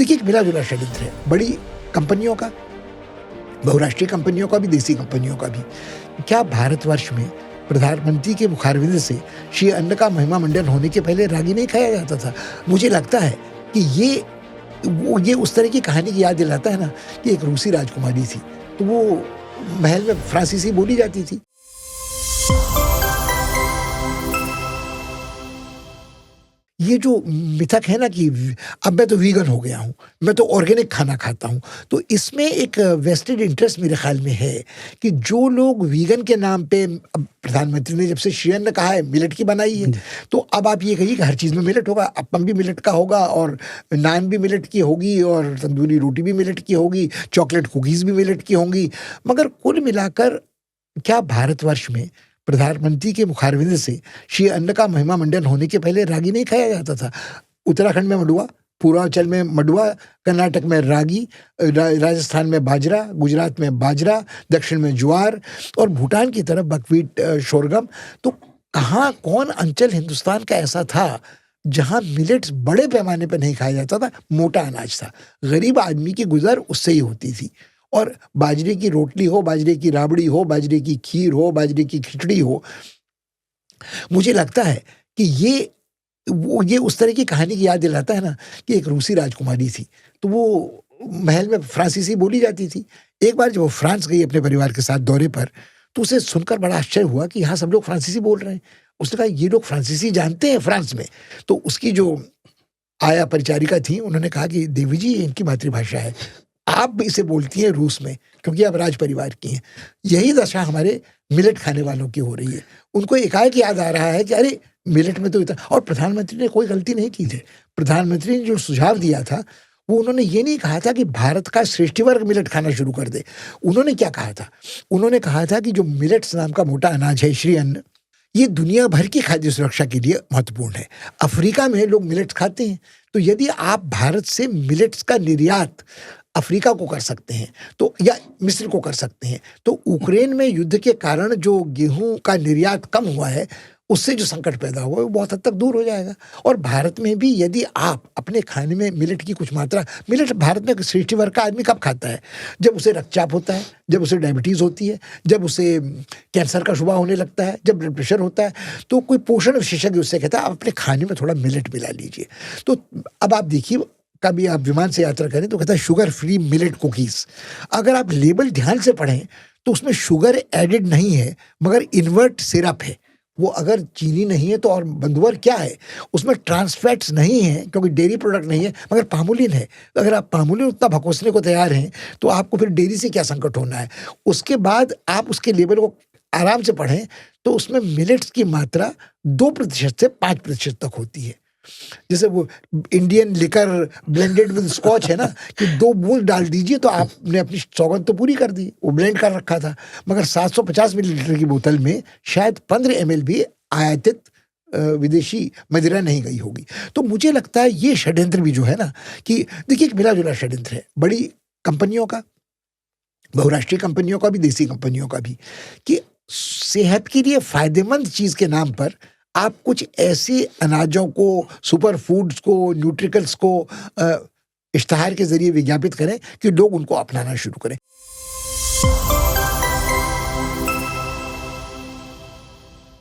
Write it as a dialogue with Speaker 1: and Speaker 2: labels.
Speaker 1: देखिए, एक मिला-जुला षड्यंत्र है, बड़ी कंपनियों का, बहुराष्ट्रीय कंपनियों का भी, देसी कंपनियों का भी। क्या भारतवर्ष में प्रधानमंत्री के मुखारविंद से श्री अन्न का महिमा मंडन होने के पहले रागी नहीं खाया जाता था? मुझे लगता है कि ये उस तरह की कहानी की याद दिलाता है ना कि एक रूसी राजकुमारी थी, तो वो महल में फ्रांसीसी बोली जाती थी। ये जो मिथक है ना कि अब मैं तो वीगन हो गया हूँ, मैं तो ऑर्गेनिक खाना खाता हूँ, तो इसमें एक वेस्टेड इंटरेस्ट मेरे ख्याल में है कि जो लोग वीगन के नाम पे, अब प्रधानमंत्री ने जब से श्री अन्न कहा है, मिलेट की बनाई है, तो अब आप ये कहिए कि हर चीज़ में मिलेट होगा, अप्पम भी मिलेट का होगा और नान भी मिलेट की होगी और तंदूरी रोटी भी मिलेट की होगी, चॉकलेट कुकीज़ भी मिलेट की होंगी। मगर कुल मिलाकर क्या भारतवर्ष में प्रधानमंत्री के मुखारविंद से श्री अन्न का महिमा मंडन होने के पहले रागी नहीं खाया जाता था? उत्तराखंड में मंडुआ, पूर्वांचल में मंडुआ, कर्नाटक में रागी, राजस्थान में बाजरा, गुजरात में बाजरा, दक्षिण में ज्वार और भूटान की तरफ बकव्हीट, शोरगम। तो कहाँ कौन अंचल हिंदुस्तान का ऐसा था जहाँ मिलेट्स बड़े पैमाने पर नहीं खाया जाता था? मोटा अनाज था, गरीब आदमी की गुजर उससे ही होती थी। और बाजरे की रोटली हो, बाजरे की राबड़ी हो, बाजरे की खीर हो, बाजरे की खिचड़ी हो, मुझे लगता है कि ये उस तरह की कहानी की याद दिलाता है ना कि एक रूसी राजकुमारी थी, तो वो महल में फ्रांसीसी बोली जाती थी। एक बार जब वो फ्रांस गई अपने परिवार के साथ दौरे पर, तो उसे सुनकर बड़ा आश्चर्य हुआ कि यहाँ सब लोग फ्रांसीसी बोल रहे हैं। उसने कहा, ये लोग फ्रांसीसी जानते हैं फ्रांस में? तो उसकी जो आया परिचारिका थी, उन्होंने कहा कि देवी जी, ये इनकी मातृभाषा है, आप भी इसे बोलती हैं रूस में क्योंकि आप राज परिवार की हैं। यही दशा हमारे मिलेट खाने वालों की हो रही है। उनको एकाएक याद आ रहा है कि अरे, मिलेट में तो इतना, और प्रधानमंत्री ने कोई गलती नहीं की थी। प्रधानमंत्री ने जो सुझाव दिया था, वो उन्होंने ये नहीं कहा था कि भारत का श्रेष्ठी वर्ग मिलेट खाना शुरू कर दे। उन्होंने क्या कहा था? उन्होंने कहा था कि जो मिलेट्स नाम का मोटा अनाज है, श्री अन्न, ये दुनिया भर की खाद्य सुरक्षा के लिए महत्वपूर्ण है। अफ्रीका में लोग मिलेट्स खाते हैं, तो यदि आप भारत से मिलेट्स का निर्यात अफ्रीका को कर सकते हैं, तो या मिस्र को कर सकते हैं, तो यूक्रेन में युद्ध के कारण जो गेहूं का निर्यात कम हुआ है, उससे जो संकट पैदा हुआ है वो बहुत हद तक दूर हो जाएगा। और भारत में भी यदि आप अपने खाने में मिलेट की कुछ मात्रा, मिलेट भारत में श्रेष्ठी वर्ग का आदमी कब खाता है? जब उसे रक्तचाप होता है, जब उसे डायबिटीज़ होती है, जब उसे कैंसर का शुबा होने लगता है, जब ब्लड प्रेशर होता है, तो कोई पोषण विशेषज्ञ उससे कहता है आप अपने खाने में थोड़ा मिलेट मिला लीजिए। तो अब आप देखिए, कभी आप विमान से यात्रा करें तो कहता है शुगर फ्री मिलेट कुकीज़। अगर आप लेबल ध्यान से पढ़ें तो उसमें शुगर एडेड नहीं है, मगर इन्वर्ट सिरप है। वो अगर चीनी नहीं है तो और बंधुआ क्या है? उसमें ट्रांस फैट्स नहीं है क्योंकि डेयरी प्रोडक्ट नहीं है, मगर पामोलिन है। अगर आप पामोलिन उतना भकोसने को तैयार हैं, तो आपको फिर डेयरी से क्या संकट होना है? उसके बाद आप उसके लेबल को आराम से पढ़ें तो उसमें मिलेट्स की मात्रा 2% से 5% तक होती है। जैसे वो Indian liquor blended with Scotch है ना, कि 2 बूंद डाल दीजिए तो आपने अपनी सौगंध तो पूरी कर दी, वो ब्लेंड कर रखा था। मगर 750 मिलीलीटर की बोतल में शायद 15 ml भी आयातित विदेशी मदिरा नहीं गई होगी। तो मुझे लगता है ये षड्यंत्र भी जो है ना, कि देखिए, एक मिला-जुला षड्यंत्र है, बड़ी कंपनियों का, बहुराष्ट्रीय कंपनियों का भी, देसी कंपनियों का भी, कि सेहत के लिए फायदेमंद चीज़ के नाम पर आप कुछ ऐसे अनाजों को, सुपर फूड्स को, न्यूट्रिकल्स को इश्तहार के ज़रिए विज्ञापित करें कि लोग उनको अपनाना शुरू करें।